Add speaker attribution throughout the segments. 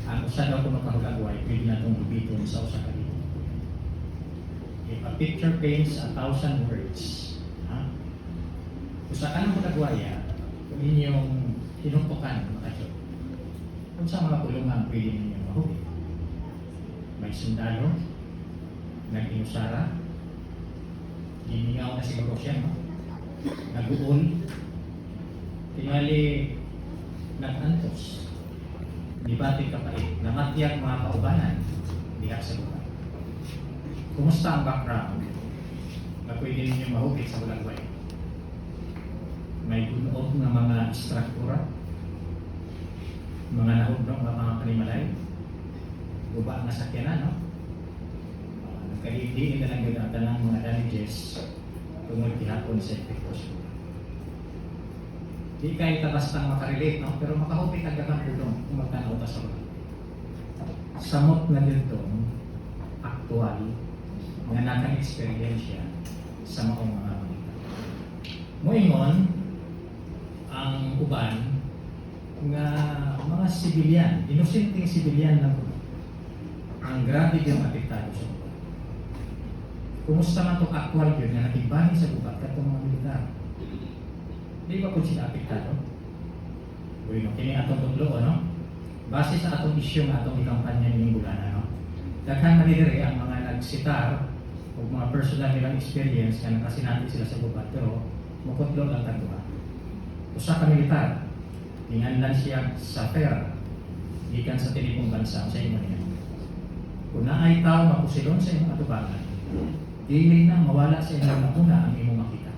Speaker 1: ang usa daw kung makahulagway, pwede na itong lubiton sa usa ka libo. If a picture paints 1,000 words, ha? Usa ka ng hulagwaya, kung inyong tinumpukan, makasyo. Kung sa mga kulungan, pwede ninyong mahuli. May sundalo, nag-inusara, giningaw na siguro siya, no? Nag-uol, tingali, nag-antos, dibati kapait, namatiyag mga kaubanan, diha sa lugar. Kumusta ang background na pwede ninyong mahuli sa hulagway? May gunood ng mga struktura, mga nahudnog ng mga kanimalay, guba na sakyanan, no? Nagkalidiin na lang yun ang tanang mga damages tungkol kihapon sa epektos. Di kayo basta makarelate, no? Pero makahupit ang gatang pulong kung magtanaw ta sa mga. Samot na dito, aktual, nga nakang-experiensya sa maong mga manita. Moingon, ang uban, nga mga sibilyan, inosenteng sibilyan na ang grabe yung apektado sa uban. Kumusta man itong actual yun na nakibahin sa uban katong mga militar? Di ba kung sila apektado? Bueno, kini atong tutlo, no? Base sa atong isyu nga atong ikampanya ng bulana, no? Daghan manidiri ang mga nagsitar o mga personal nilang experience na nakasinati sila sa uban, pero mukutlo lang tagduha. Usa ka militar, tinganlan siya sa pera, gikan sa tinipong bansa sa imo niya. Kung naay tao mapusilon sa imong atubangan, dili na mawala sa imong nakuna ang imong makita.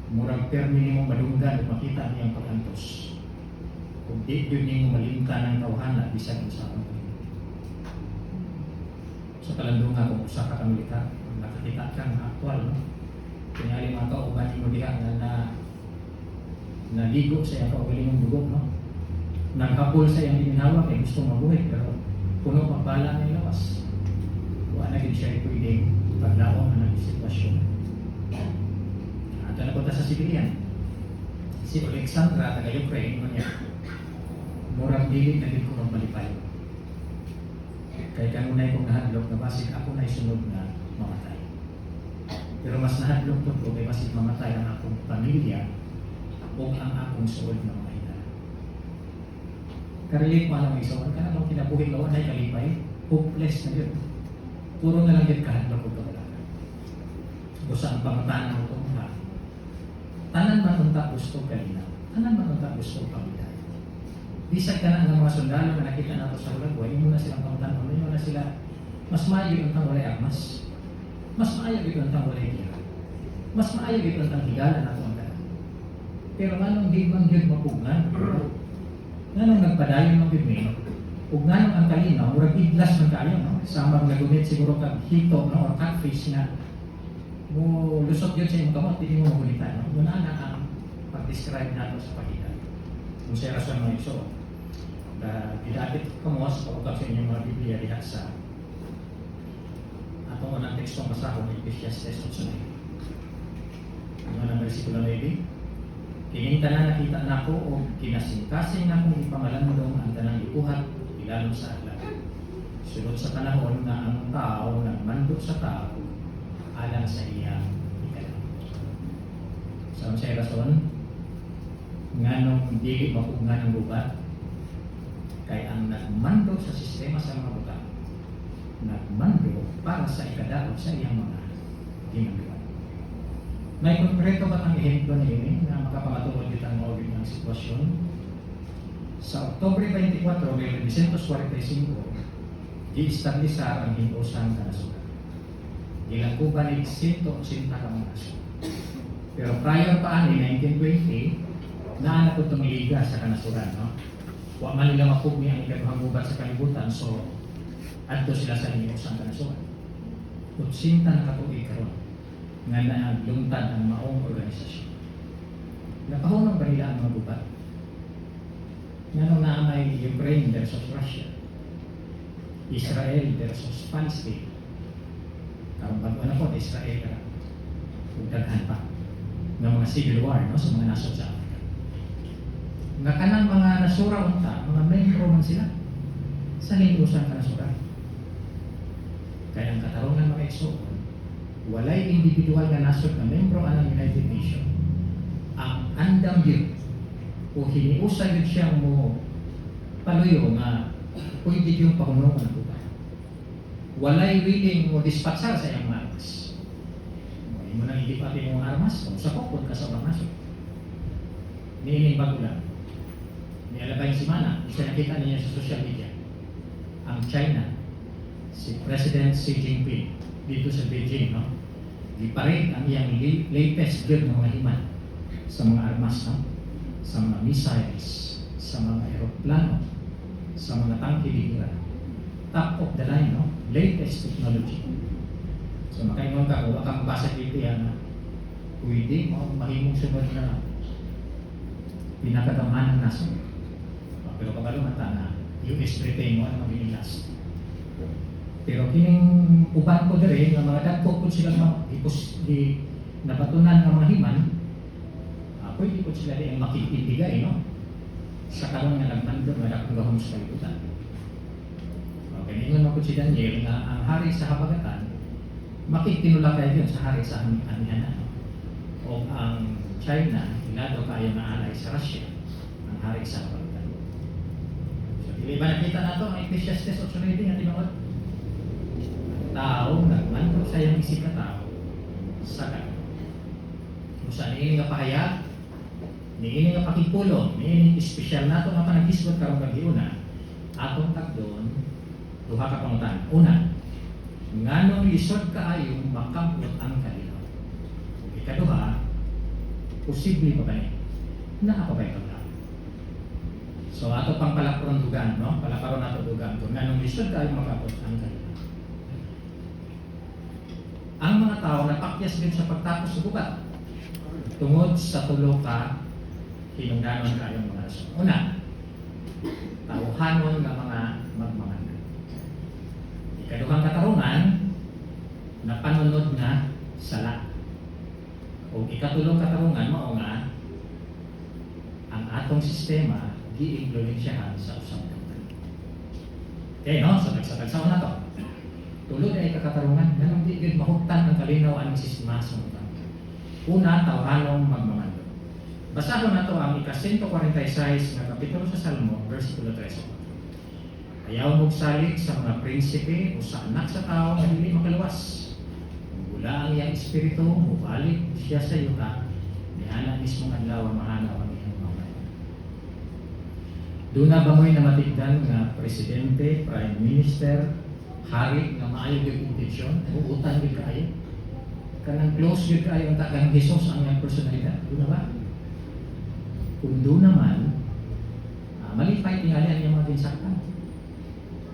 Speaker 1: Murag permi nimong madunggan at makita niyang pag-antos. Kung di yun nimong malimta ng tawhana, bisag sa akong pagkakas. Sa kalandungan kung usa ka militar, nakakita ka ng aktual, no? Tingali mga kauban mo diha na naligo sa iyang kaugalingong dugo, no? Naghapol sa iyang diminhawa kay gusto mabuhay, pero puno pagbala na ilawas. Kung na gid siya pwedeng paglaong ang sitwasyon. At napunta sa sibilyan. Si Alexandra, taga-Ukraine, mo niya, murang dili na din ko magmalipay. Kaya kanunay kong nahadlok na basig ako na isunod na mamatay. Pero mas nahadlok ko kay basig mamatay ang akong pamilya o ang akong suod na mga ina. Karelate mo alam isawan ka na kung kinabuhi ka ay kalipay, hopeless na yun. Puro na lang yun kahadlok ko kawalakan. Gusto ang pangatanan mo itong ha. Tanan matunta gusto kalina. Tanan matunta gusto pamilya. Bisag ka na ng mga sundalo na nakita nato sa hulagway, hindi mo na silang pangutanan, hindi mo na sila mas maayo yung tang walay armas. Mas maayo yung tang walay gira. Mas maayo yung tang higala nato ang tanan. Pero nganong di man yun mapugnan? Nganong nagpadayon ng bibino? Ug nganong ang kalinaw, murag iglas man kayo, no? Samang nagumit siguro kag hito, no? Or catfish na mo lusot yun sa imong kamot, hindi mo magulitan, no? Muna na ang pag-describe nato sa pagkita. Kung siya rason mo iso, pidapit kamos, pagkakab sa inyong mga Biblia diha sa atong unang tekstong masahon ng Ecclesiastes 8:9. Ang unang versikulo 9, kining tanan nakita nako o kinasing-kasing akong ipamalandong ang tanang ibuhat ilalom sa adlaw. Sulod sa panahon na ang tao nagmandot sa tao alang sa iyang ikalaw. Sa unsay rason, nganong dili mapugnan ang bubat, kay ang nagmando sa sistema sa mga buta, nagmando para sa ikadaot sa iyang mga ginagawa. May konkreto ba ang ehemplo niini na makapamatuod dito ang maugit ng sitwasyon? Sa Oktubre 24, 1945, di-establishar ang hinusan na nasulat. Gilakuban ni 180 ka mga nasulat. Pero prior pa ani 1920, naanak ko itong liga sa kanasuran, no? Wa man nila mapugni ang ikaduhang gubat sa kalibutan, so adto sila sa hinusan kanasuran. Utsinta na katuig karon nga naglungtad ang maong organisasyon. Napahunong ba nila ang mga gubat? Nga na may Ukraine versus Russia, Israel versus Palestine. Karong bago na po, Israel ka daghan pa ng mga civil war, no, sa mga nasod sa Africa. Nga kanang mga kanasura unta, mga membro man sila sa hindusan kanasura. Kaya ang katarungan mga igsoon, walay individual nga nasod na membro ang United Nations. Ang andam yun, o hiniusan yun siya mo paluyo nga pwede yung pahunong ng lupa. Walay willing mo dispatsar sa iyang armas. Hindi mo nang ilipatin yung armas, kung sa kupot ka sa mga nasod. Niining bago lang. Nialabay si Mana, isa nakita niya sa social media. Ang China, si President Xi Jinping, dito sa Beijing, no? Giparade ang iyang latest gear ng mga himan sa mga armas, no? Sa mga missiles, sa mga aeroplano, sa mga tangke bihira. Top of the line, no? Latest technology. So makaingon ka, kung kang basa dito yan, pwede mo mahimong sunod na pinakadamahan ng naso. Pero kapag mata na US Britain mo ang magiging last. Pero kining uban ko dire nga mga dagko po sila di napatunan ng mga himan, pwede po sila di ang makikibigay, no? Sa karon nga nagmando nga dakong gahom sa kalibutan. Okay, ingon mo po si Daniel nga ang hari sa habagatan makikinulakay yun sa hari sa anihanan. O ang China, ilado kayo na alay sa Russia, ang hari sa habagatan. So, di ba nakita na ito ang Ecclesiastes 8:9 nga tinawag? Tao, nagmando sa iyang isip na tao sa kanon. Kung saan niini nga pahayag, niini nga pakipulong, niini espesyal na ito nga panagisgot karong kagiuna, atong tagdon, duha ka pangutan. Una, nganong lisod kaayong makabot ang kalinaw. Ikaduha, posible pa ba niya? Naapabay ka ba? So ato pang palakaron dugan, no? Palakaron nato dugan. Kung nganong lisod kaayong makabot ang kalinaw. Ang mga tao napakyas din sa pagtapos sa gubat tungod sa tulo ka hinungdanon kayong mga rason. Una, tauhanon ng mga magmanganan. Ikaduhang katarungan, napanunod nga sala. O ikatulong katarungan mao nga ang atong sistema gi-impluwensyahan sa usang katarungan. Okay, no? So nagsatagsaw na to. Tulod ay kakatarungan, ganun di gid mahugtan ang kalinaw ang sistema sa mga. Una, tawhanong magmamando. Basahon na to ang ika-146 na kapitulo sa Salmo, versikulo 3. Ayaw magsalig sa mga prinsipe o sa anak sa tao na hindi makaluwas. Kung gula ang iyang espiritu, mubalik siya sa yuta, niana mismong adlaw ang mahanaw ang iyang mamaya. Doon na ba mo'y namatigdan nga presidente, prime minister, hari nga maayo yung intensyon, uutan yung kaayo. Kanang close yung kaayo ang tagang Jesus ang iyang personalidad. Doon na ba? Kung doon naman, malipay tingali ang iyang mga tinsaktan.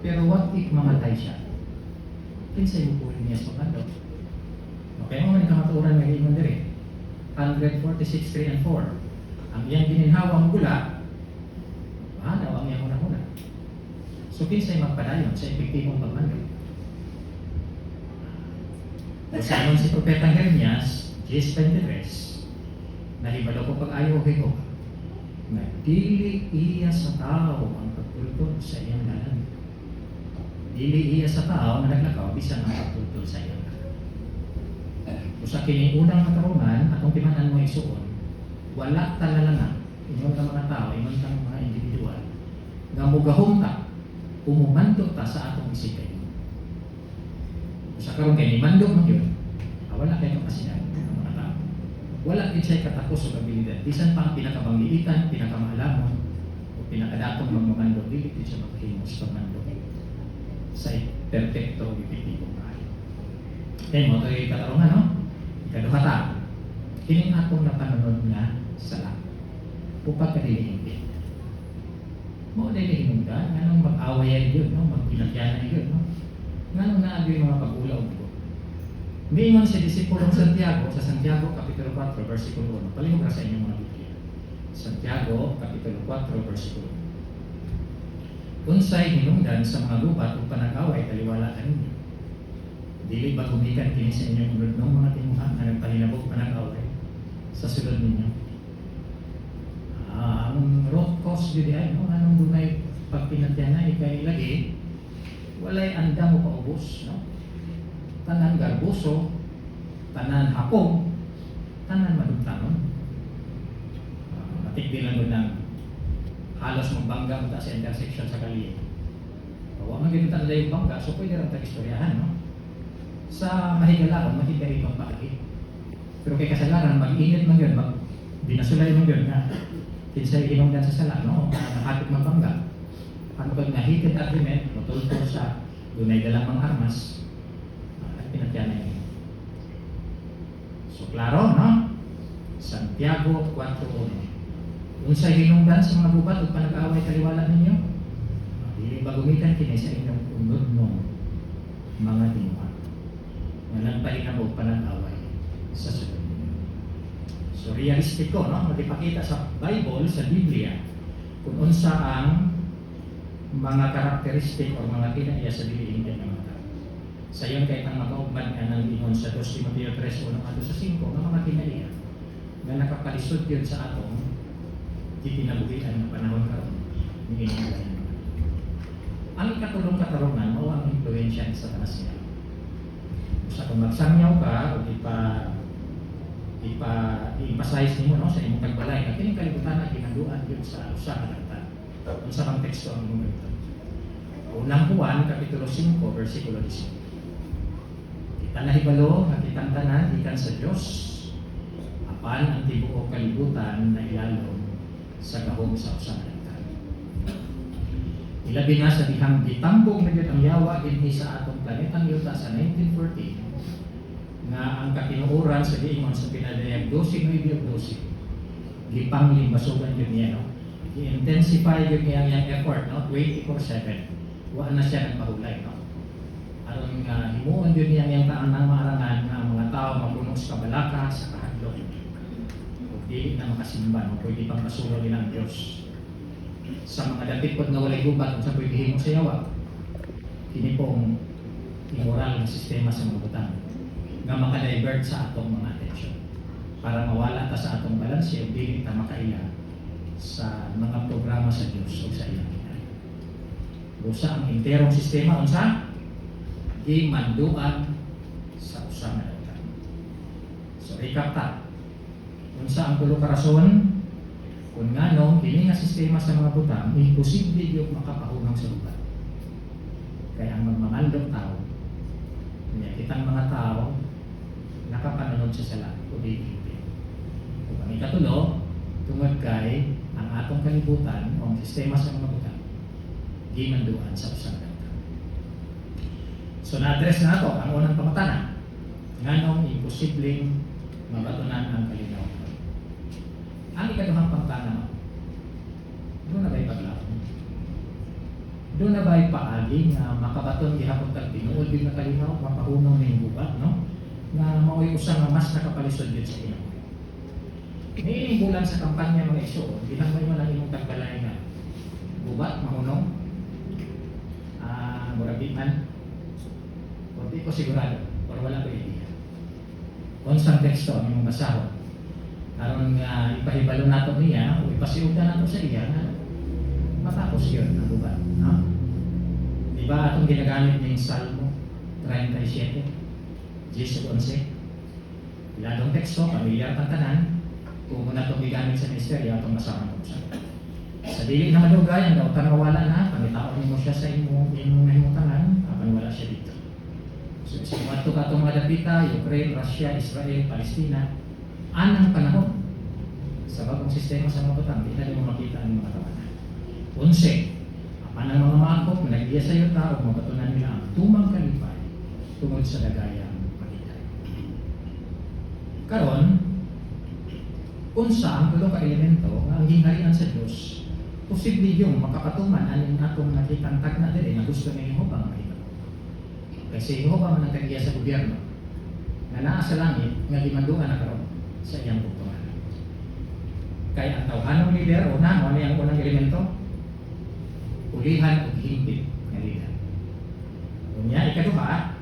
Speaker 1: Pero what if mamatay siya? Kinsay mo po niya sa pagkando. Okay mo, may kamaturan ng iman dire. 146, 3 and 4. Ang iyang gininhawang gula, mahanaw ang iyang una-una. So, kinsay magpadayon sa epektibong pagmando. Sayon si Propeta Jeremias, 10:23, nahibalo ko pag-ayaw o hiko, na dili iya sa tao ang pagtultol sa iyang dalan. Dili iya sa tao na naglakaw, bisan ang pagtultol sa iyang dalan. Kung sa kining unang katarungan, atong timanan mo isuon, wala talalangan, ingon ka mga tao, ingon ka mga individual, nga mugahong ta, umumandok ta sa atong isipin. Sa karon kay mandok man yun, wala kay kapasidad ng mga tao. Wala din siya katapos o abilidad. Bisan pa ang pinakabangliitan, pinakamaalamon, o pinakadakong magmamandok, dili din siya maghimo sa pagmandok sa perfecto o epektibo maayo. Kaya mo, ito yung katarungan, no? Ikaduha ta, kining akong napanunod nga sala. Upag kadilihin. Mo dilihin ka, anong mag-awayan yun, no? Magpinagyanan yun, no? Nga naagay mga pag-ulaw ko. Mingon si disipulong Santiago sa Santiago Kapitulo 4, versikulo 1. Palihog sa inyong mga Biblia. Santiago Kapitulo 4, versikulo 1. Unsay hinungdan sa mga gubat o panag-away taliwala kaninyo. Dili ba gumikan kini sa inyong ulod ng mga timuhan na nagpahinabog panag-away sa sulod ninyo? ang root cause di ay no anong dunay pagpinatyan na ikay lagi walay anda mo paubos no tanan garbuso tanan hapong tanan madugtanon matik din lang ng halos magbangga mo sa intersection sa kalye wa man gyud ta dayong bangga so pwede ra ta istoryahan no sa mahigalaon makita ito paagi pero kay kasalanan mag-init man yun binasulay man yun nga kinsay hinungdan sa sala no nakapit magbangga ano pag na-heated argument matultol sa dunay dalang mga armas at pinatyan na yun so klaro no Santiago 4:1 unsay hinungdan sa mga gubat ug panag-away kaliwala ninyo dili ba gumikan kini sa inyong unod no mga tinuan nga nagpahinabog panag-away sa sunod ninyo so realistiko no magipakita sa Bible sa Biblia kung unsa ang mga karakteristik o mga kinaiya sa dili ng mga tao sa iyon kahit ang makaugban nga ng ingon sa 2 Timoteo 3:1 sa 5 ng mga kinaiya nga nakapalisod yun sa atong itinabuhian ng panahon karon ni Ingon. Ang ikatulong-katarungan mo ang impluensya sa Satanas niya. Sa kung magsangyaw ka o i-emphasize nimo no sa imong pagbalay na kining kalibutan na ginagawa yun sa usa ka kanta. Unsa bang teksto ang imong ito? Unang Juan kapitulo 5 bersikulo 10. Kita nahibalo nga kitang tanan ikan sa Dios apan ang tibuok kalibutan na ilalom sa gahom sa usa ka kanta. Ilabi na sa dihang gitambong na ang yawa dinhi sa atong planetang yuta sa 1914 nga ang katinuoran sa giingon sa pinadayagnosing ng diagnosing gipanglimbasugan yun niya no i-intensify yun niya yung effort no 24/7 wa na siya nagpahulay no aron nga himuon yun niya yung taanang maarangan nga ang mga tao mapuno sa kabalaka sa kahadlok ug dili na makasimba no pwede pang masulo nila ang Dios sa mga dapit nga walay gubat sa pwede himo sa yawa kini pong immoral na sistema sa mga butang nga maka-divert sa atong mga atensyon para mawala ta sa atong balanse o dili ta makaila sa mga programa sa Diyos o sa ilang hinay. Usa ang interong sistema unsa gimanduan sa usa nga dalan. So recap ta. Unsa ang tulo ka rason kung ngano kini nga sistema sa mga butang imposible gyud makapahunong sa lugar. Kaya ang magmamandong tao niya kitang mga tao nakapanunod sa sala o dili. Kung ang ikatulo, tungod kay ang atong kalibutan o ang sistema sa mga butang gimanduan sa usa ka dalan. So na-address na ito ang unang pangutana nganong imposibleng mabatunan ang kalinaw. Ang ikaduhang pangutana doon na ba'y paglaon? Doon na ba'y paagi nga makabaton gihapon kag tinuod din na kalinaw mapahunong ning gubat no? Na mao'y usa nga mas nakapalisod yun sa inyo. Niining bulan sa kampanya mga iso, bilang may walang imong tagbalay nga gubat, mahunong, murabit man, o di ko sigurado, pero wala ko idea. Konsang teksto ang imong basahon. Karon nga ipahibalo nato niya, o ipasiugda nato sa iya, na matapos yun ang gubat. No? Diba atong ginagamit ng Salmo 37? Jesus 11. Iladong teksto, pamilyar kang tanan, kung muna itong gigamit sa ministeryo, itong masama mo sa dili na madugay, ang dautan mawala na, pangitaon mo siya sa imong nahimutangan, apan wala siya dito. So, sinuwato ka itong mga dapita, Ukraine, Russia, Israel, Palestina, anang panahon sa bagong sistema sa mga butang, di na mo makita ang mga tawanan. 11. Apan ang mga maakop, nag-iya sa iyo tao, mabatunan nila ang tumang kalipay tungod sa dagayang karon unsa ang tulo ka elemento nga ang gingharian sa Dios posible yung makapatuman aning atong nakitang tagna diri nga gusto ni Jehova nga makita. Kasi Jehova man ang tagiya sa gobyerno nga naa sa langit nga gimanduan na karon sa iyang pagtuman. Kaya ang tawhanong leader una mo ang unang elemento ulihan ug himpit nga leader. Unya ikaduha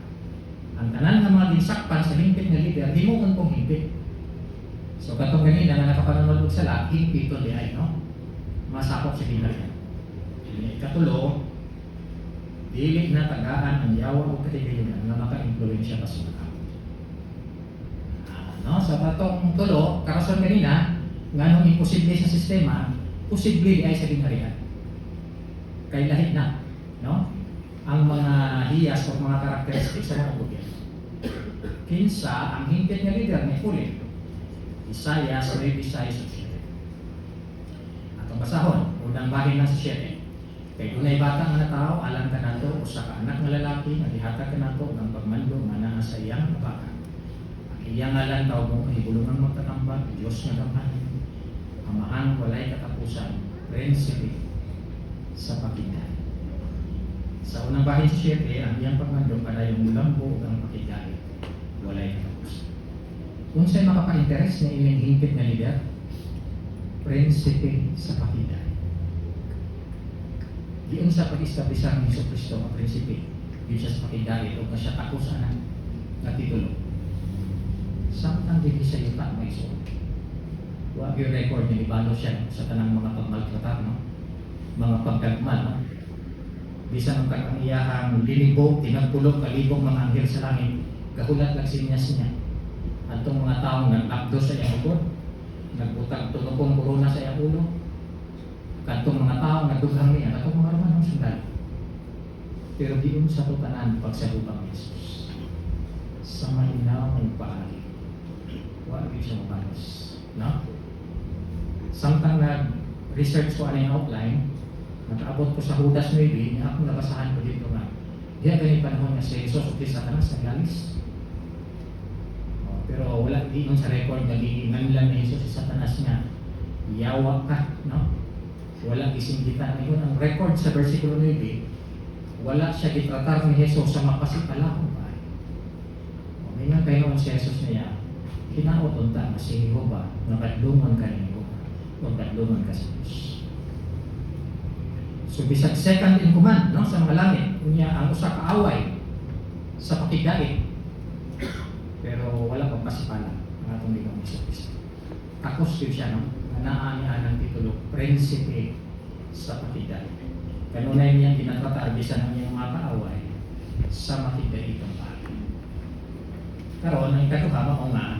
Speaker 1: ang tanan nga mga ginsakpan sa himpit nga leader himuon pong himpit. So katong ganina nga nakapanunod og sala himpit to di ay no. masakop sa ginharian. Ikatulo, dili na tagaan ang yawa o katigayon nga maka-influensya pa sa mga tao. No? Sa patong tulo, karason kanina, nga nung imposible sa sistema, posible ay sa ginharian. Kay lahit na, no? Ang mga hiyas o mga karakteristik sa mga gobyerno. Kinsa, ang hingpit nga leader may puli. Isaiah 9:6. Atong basahon, unang bahin ng 7. Kay dunay bata nga tao, alam ka nato, usa ka anak nga lalaki, nga gihatag ka nato ng pagmando nga naa sa iyang baka. Ang iyang ngalan tawag mo kahibulungan magtatambag, Diyos nga gamhanan. Amahan walay katapusan, prinsipe sa pakinay. Sa unang bahin sa 7, ang iyang pagmando para yung lambo ang pakinay, walay katapusan. Kung sa'yo makapa-interest na ilang hingpit na leader, prinsipe sa pakinay. Diyon sa pag-establisan ng Hesus Kristo ang prinsipe, yun siya sa pakinay o na siya takusan na titulo. Samtang din sa yuta may iso. Huwag yung record niya, ibalo siya sa tanang mga pagmaltratar, no? Mga pagkagman, no? Bisa ng kag-ang lilibog, tinagpulog, kalibog mga anghel sa langit, kahulat lang sinyas niya. At itong mga taong nag-abdo sa iyang ugot, nagbutag tunokong korona sa iyang ulo, katong mga taong nagdugang niya, katong mga Romanong sundalo. Pero diyon sa tutanan pagsabupang Yesus, sa malinaw ng paagi, huwag yung siya mabalos. No? Samtang nag-research ko ano yung outline, nag-abot ko sa Judas 9, niya ako nabasahan ko dito nga. Diyan ganyan panahon nga si Jesus o si Satanas naglalis. Pero wala din sa record naging lang ni Jesus si Satanas nga, yawa ka, no? Wala gisinggitan. Yun ang record sa versikulo 9, wala siya gitratar ni Jesus sa mapasipalakong ba. May nga kayo si Jesus niya, hinaot unta na si Jehovah, nakadlungan ka ni Jehovah, o kadlungan ka sa Diyos. So bisag second in command, no, sa mga langit, unya ang usa ka away sa pakigait. Pero wala pang pasipalan ang atong Ginoong Hesus. Takos yun siya, no? Naa niya ng titulo, prinsipe sa pakigait. Kanunay niya ginatratar bisan ng mga kaaway sa makigaitong bagay. Karon ang ikaduha mao nga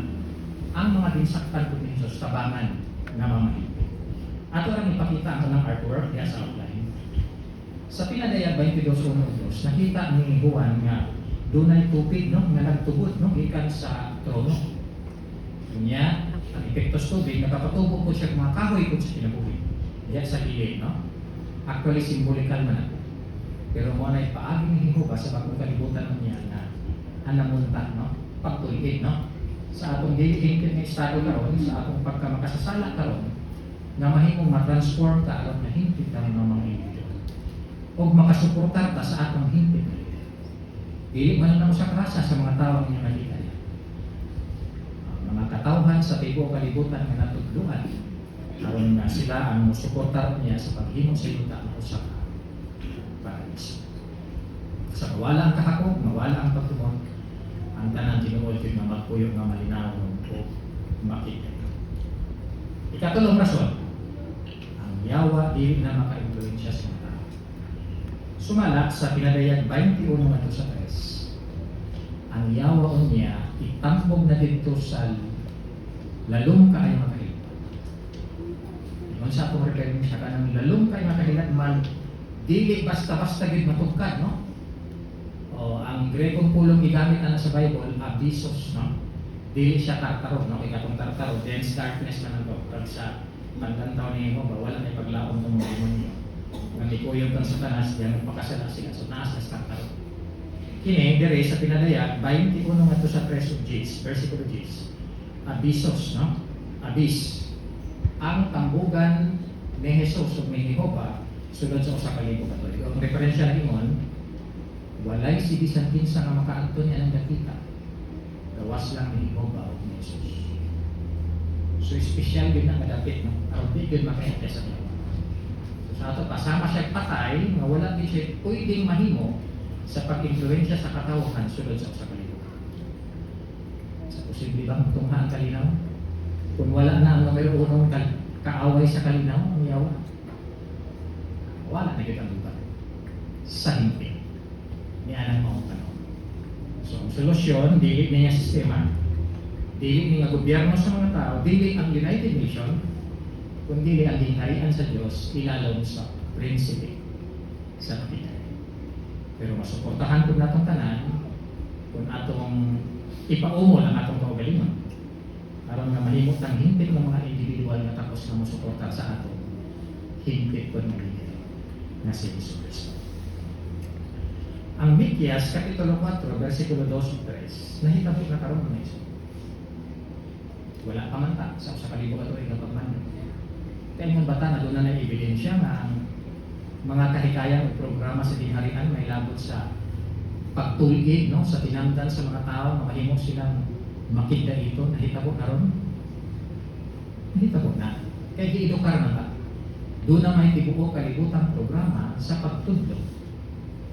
Speaker 1: ang mga dinsaktan ko ni Hesus tabangan na mamahigpit. Ato lang ipakita ang kanang artwork ya sa outline. Sa Pinadaya 22:1, nakita ni Juan nga dunay tubig, no, nga nagtubod, no, gikan sa trono. Unya, ang epektos tubig nakapatubo po siya mga kahoy po sa kinabuhi. Diya sa gilid, no? Actually symbolikal man ako. Pero mo na ipaagi ni Jehovah sa bagong kalibutan niya na anamunta, no? Pagtuliid, no? Sa atong dili-hingkit nga estado karon, sa atong pagkamakasasala karon, nga mahimong ma-transform ta aron na hingkit ta ng mga individual. O makasuportar ta sa atong hingkit na leader. Dili man na sa krasa sa mga tao niya nakita niya. Ang mga katawhan sa tibo kalibutan nga natudluan, aron na sila ang musuportar niya sa paghimo sa yuta ng usa ka paraiso. Sa mawala ang kahakog, mawala ang pagtumon, ang tanang tinuod nga magpuyo nga malinaw o makita. Ikatulong rason, ang yawa dili na maka-influensya sa mga tao. Sumala sa Pinadayag 21:3, ang yawa niya itambog na dito sa lalong kaay makahilat. Yun sa akong referring siya ka ng lalong kaay makahilat man, dili basta-basta gid matugkad, no? O ang Grekong pulong gigamit na sa Bible, abisos, no? Dili siya tartaro, no? Ikatong tartaro, dense darkness man ang pag sa paglantaw ni Jehovah, wala may paglaom ng mga demonyo. Ang ikuyog kang Satanas, diyan magpakasala sila. So naas na tartaro. Kini, dire sa Pinadayag 21:3, versikulo 10. Abisos, no? Abis. Ang tambugan ni Jesus o ni Jehovah, sulod sa usa ka libo katoliko. Ang referensya na ingon, walay si bisan kinsa nga makaadto niya ng dakita. Gawas lang ni Jehovah o ni Jesus. So, espesyal din na madapit, no? Aron di yun makainte sa Jehovah. So, sa ato, kasama siya patay, nga wala din siya pwedeng mahimo sa pag-influensya sa katawhan sulod sa kalibutan. Sa posible bang tungha ang kalinaw? Kung wala na ang numero unong kaaway sa kalinaw, ang yawa. wala na kita lugar sa himpi ni anang mga panahon. So ang solusyon, dili niya sistema, dili niya gobyerno sa mga tao, dili ang United Nations, kundi ang gingharian sa Diyos ilalong sa prinsipe sa kapitay. Pero masuportahan ko natong tanan kung atong ipaumol ang atong kaugalingon aron nga mahimot ang hingpit ng mga individual na tapos na masuporta sa atong hingpit ko ng Panginoon na si Jesus Cristo. Ang Mikyas, Kapitulo 4, versikulo 2-3, nahitabo na karon ng iso. Wala pa man ta sa kalibo ka ito ay pagmano. Kaya yung bata na doon na ebidensya na ang mga kahikayan o programa sa dingharian may labot sa pagtulid, no, sa tinamdan sa mga tao, makahimok silang makita ito, nahitabo na ron. Nahitabo na. Kaya giedukar na ba? Doon na may tibuo kalibutang programa sa pagtudlo.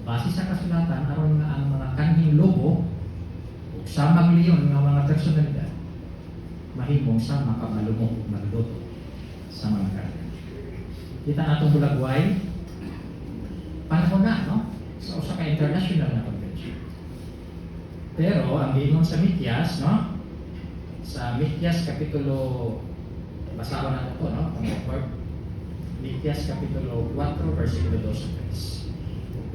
Speaker 1: Base sa kasulatan, aron nga ang mga kanhing lobo o samang leon nga mga personalidad mahimong sa makamalumok magluto sa mga karga. Kita natong bulagway, panahon na, no? Sa usa ka international na convention. Pero ang giingon sa Mikyas, no? Sa Mikyas Kapitulo, basahan na ito, no? Mikyas Kapitulo 4, versikulo 2-3.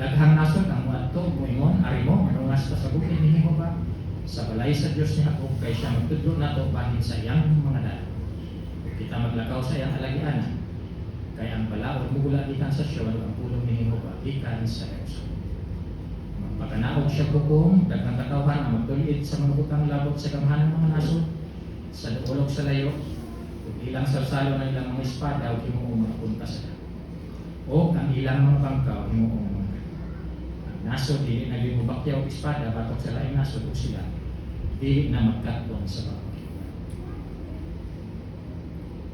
Speaker 1: Daghang nasod ang muadto moingon arimo manungas ta sa bukid ni Jehova sa balay sa Dios ni Jacob kay siya magtudlo nato bahin sa iyang mga dalo. Kita maglakaw sa iyang alagianan kay ang balaod mugula gikan sa Sion ang pulong ni Jehova gikan sa Jerusalem. Magpakanaog siya bukong daghang katawhan ang magtulid sa mga butang labot sa gamhanan ng mga nasod sa duolog sa layo ug ilang salsalo ng ilang mga espada ug himuong mga punta sa dagat. O ang ilang mga bangkaw himuong nasod dili na gimubakyaw og espada batok sa laing nasod ug sila dili na magkatwang sa mga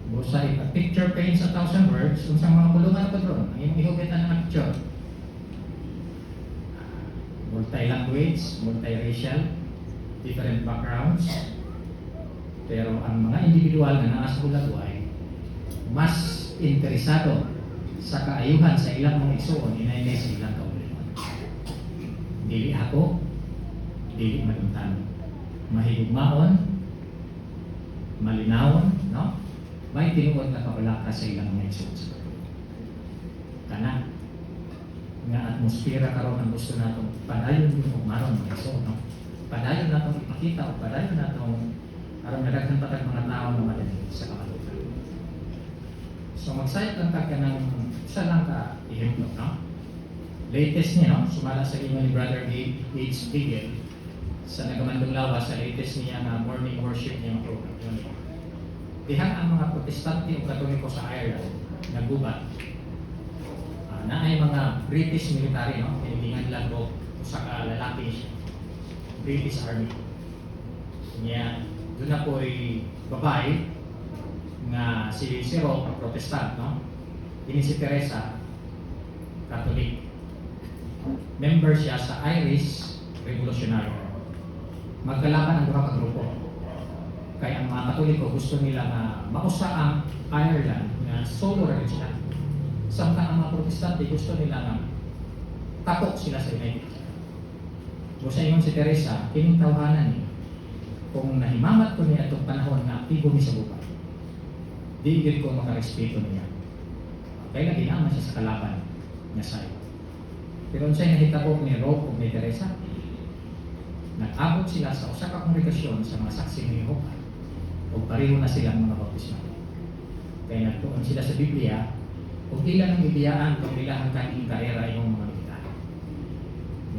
Speaker 1: Busay, a picture paints 1,000 words. Unsang mga kulungan pa doon ang imong ihugitan ng picture. Multi-language, multi-racial, different backgrounds. Pero ang mga individual na naa sa bulagway mas interesado sa kaayuhan sa ilang mga igsoon inay sa ilang kaugalingon. Dili ako, dili malimtan. Mahigugmaon, malinawon, no? May tinuod na kabalaka sa ilang mga igsoon sa pagtuo. Kana nga atmosfera karon ang gusto natong padayon yung maron mga igsoon, no? Padayon natong ipakita o padayon natong aron nadaghan patag mga tao na madali sa kamalukan. So mag-cite lang ka ng isa lang ka ihemplo, no? Latest niya, no? Sumala sa inyo ni Brother H. Bigel sa nagamandong lawas sa latest niya na morning worship niya program. Dihan ang mga protestante o katoliko sa Ireland nagubat na ay mga British military, no? Hiningan lang o sa lalaki British Army. Niya, doon na po ay babae nga si Rob, protestant, no? Ini si Teresa, Catholic. Member siya sa Irish Revolutionary. Magkalaban ang duha ka grupo. Kaya ang mga Katoliko gusto nila na mausa ang Ireland na solo religion. Samtang ang mga Protestante gusto nila na tapok sila sa United Kingdom. So sa ingon si Teresa, kining tawhanan ni kung nahimamat ko niya itong panahon na aktibo ni sa buka, di gid ko makarespeto niya. Kaya lagi naman siya sa kalaban niya sa'yo. Pero sa'yo nahitabo ni Rob o ni Teresa, nag-abot sila sa usa ka kongregasyon sa mga saksi ni Jehova o pareho na silang mga bautismo. Kaya nagtuon sila sa Biblia o ilan ang bibiyaan kung ilang kaning karera yung mga military.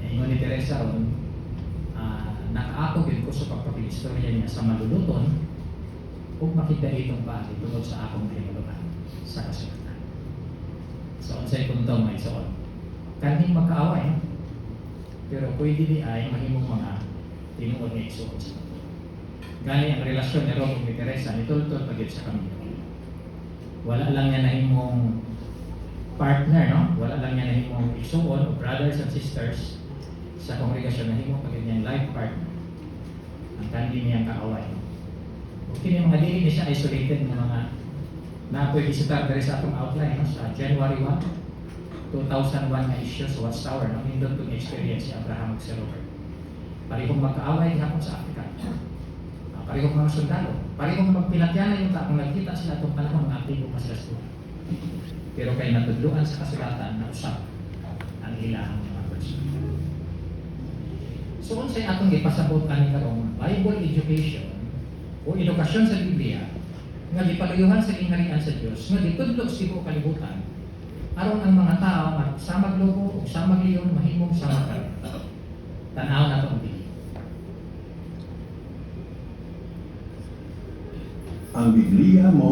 Speaker 1: Ingon ni Teresa ron, nakaako gid ko sa pagpapilistorya niya sa maluluton ug makita itong bali tungod sa akong hinuluan sa kasulatan. So unsay punto may soon? Kaning magkaaway, pero pwede di ay mahimong mga tinuod nga igsoon sa mundo. Gani ang relasyon ni Rob ni Teresa nitultol pagid sa kami. Wala lang niya nahimong partner, no? Wala lang niya nahimong igsoon o brothers and sisters sa kongregasyon nahimong pagid niyang life partner. Ang kandi niyang kaaway. Okay, mga dili ni siya isolated ng mga na pwede sa dere sa atong outline, no? Sa January 1 2001 nga issue sa Watchtower na nindot kong experience si Abraham ug si Robert. Parehong magkaaway gihapon sa Africa. Parehong mga sundalo. Parehong magpinatyanan yung kung nagkita sila itong panahon ng aktibo pa sila sa buhay. Pero kay natudluan sa kasulatan na usap ang ilang mga person. So unsay atong gipasabot ani karong Bible education o edukasyon sa Biblia nga gipaluyuhan sa kingharian sa Dios nga gitudlo sa tibuok kalibutan aron ang mga tao nga sa maglobo o sa magliyon mahimong sama ka. Tanaw na to ang video.
Speaker 2: Ang Biblia mo